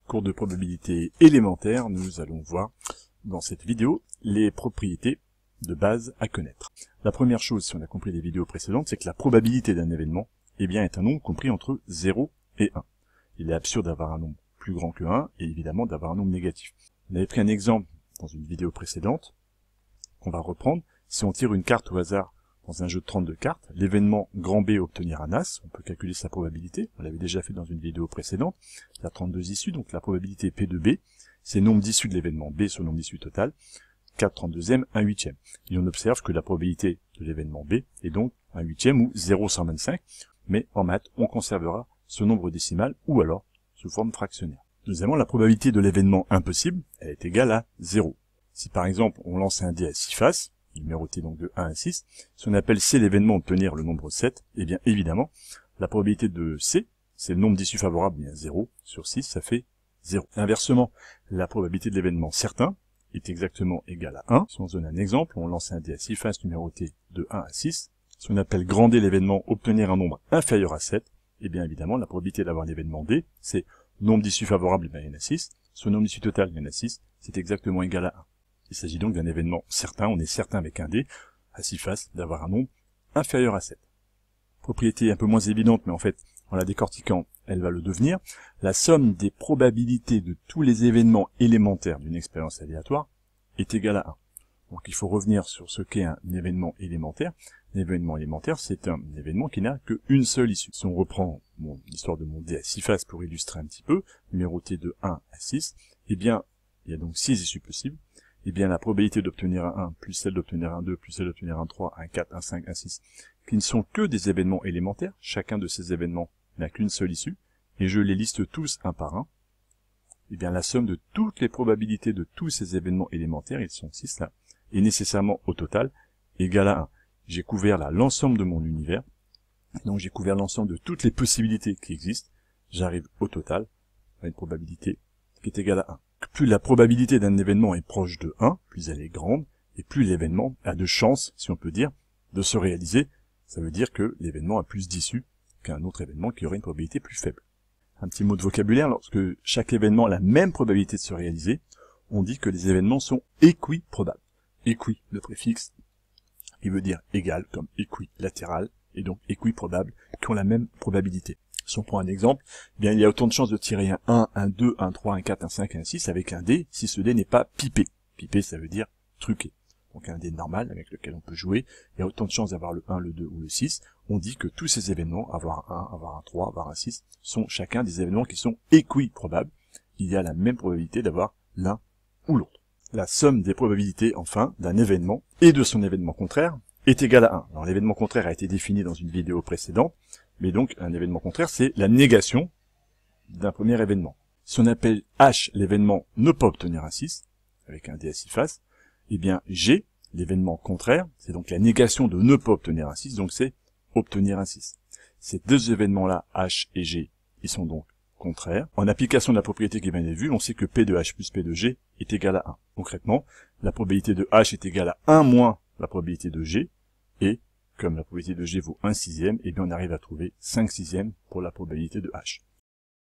Cours de probabilité élémentaire, nous allons voir dans cette vidéo les propriétés de base à connaître. La première chose, si on a compris les vidéos précédentes, c'est que la probabilité d'un événement est un nombre compris entre 0 et 1. Il est absurde d'avoir un nombre plus grand que 1 et évidemment d'avoir un nombre négatif. On avait pris un exemple dans une vidéo précédente qu'on va reprendre. Si on tire une carte au hasard dans un jeu de 32 cartes, l'événement grand B obtenir un As, on peut calculer sa probabilité, on l'avait déjà fait dans une vidéo précédente, il y a 32 issues, donc la probabilité P de B, c'est le nombre d'issues de l'événement B sur le nombre d'issues total, 4 32e, 1 8e. Et on observe que la probabilité de l'événement B est donc 1 8e ou 0,125, mais en maths, on conservera ce nombre décimal ou alors sous forme fractionnaire. Deuxièmement, la probabilité de l'événement impossible, elle est égale à 0. Si par exemple, on lance un dé à 6 faces, numéroté donc de 1 à 6, si on appelle C l'événement obtenir le nombre 7, eh bien évidemment, la probabilité de C, c'est le nombre d'issues favorables, bien 0 sur 6, ça fait 0. Inversement, la probabilité de l'événement certain est exactement égale à 1. Si on se donne un exemple, on lance un dé à 6 faces numéroté de 1 à 6, si on appelle grand D l'événement obtenir un nombre inférieur à 7, eh bien évidemment, la probabilité d'avoir l'événement D, c'est nombre d'issues favorables, il y en a 6, sur le nombre d'issues totales, il y en a 6, c'est exactement égal à 1. Il s'agit donc d'un événement certain, on est certain avec un dé, à 6 faces, d'avoir un nombre inférieur à 7. Propriété un peu moins évidente, mais en fait, en la décortiquant, elle va le devenir. La somme des probabilités de tous les événements élémentaires d'une expérience aléatoire est égale à 1. Donc il faut revenir sur ce qu'est un événement élémentaire. Un événement élémentaire, c'est un événement qui n'a qu'une seule issue. Si on reprend l'histoire de mon dé à 6 faces pour illustrer un petit peu, numéroté de 1 à 6, eh bien, il y a donc 6 issues possibles. Eh bien, la probabilité d'obtenir un 1, plus celle d'obtenir un 2, plus celle d'obtenir un 3, un 4, un 5, un 6, qui ne sont que des événements élémentaires, chacun de ces événements n'a qu'une seule issue, et je les liste tous un par un, eh bien, la somme de toutes les probabilités de tous ces événements élémentaires, ils sont 6 là, est nécessairement au total égale à 1. J'ai couvert là l'ensemble de mon univers, donc j'ai couvert l'ensemble de toutes les possibilités qui existent, j'arrive au total à une probabilité qui est égale à 1. Plus la probabilité d'un événement est proche de 1, plus elle est grande, et plus l'événement a de chances, si on peut dire, de se réaliser. Ça veut dire que l'événement a plus d'issues qu'un autre événement qui aurait une probabilité plus faible. Un petit mot de vocabulaire, lorsque chaque événement a la même probabilité de se réaliser, on dit que les événements sont équiprobables. Équi, le préfixe, il veut dire égal, comme équilatéral, et donc équiprobable, qui ont la même probabilité. Si on prend un exemple, eh bien il y a autant de chances de tirer un 1, un 2, un 3, un 4, un 5, un 6 avec un dé, si ce dé n'est pas pipé. Pipé, ça veut dire truqué. Donc un dé normal avec lequel on peut jouer, il y a autant de chances d'avoir le 1, le 2 ou le 6. On dit que tous ces événements, avoir un 1, avoir un 3, avoir un 6, sont chacun des événements qui sont équiprobables. Il y a la même probabilité d'avoir l'un ou l'autre. La somme des probabilités, enfin, d'un événement et de son événement contraire est égale à 1. Alors l'événement contraire a été défini dans une vidéo précédente, mais donc un événement contraire, c'est la négation d'un premier événement. Si on appelle H l'événement ne pas obtenir un 6, avec un dé à 6 faces, eh bien G, l'événement contraire, c'est donc la négation de ne pas obtenir un 6, donc c'est obtenir un 6. Ces deux événements-là, H et G, ils sont donc contraires. En application de la propriété qui vient d'être vue, on sait que P de H plus P de G est égal à 1. Concrètement, la probabilité de H est égale à 1 moins la probabilité de G, et comme la probabilité de G vaut 1 sixième, eh bien on arrive à trouver 5 sixièmes pour la probabilité de H.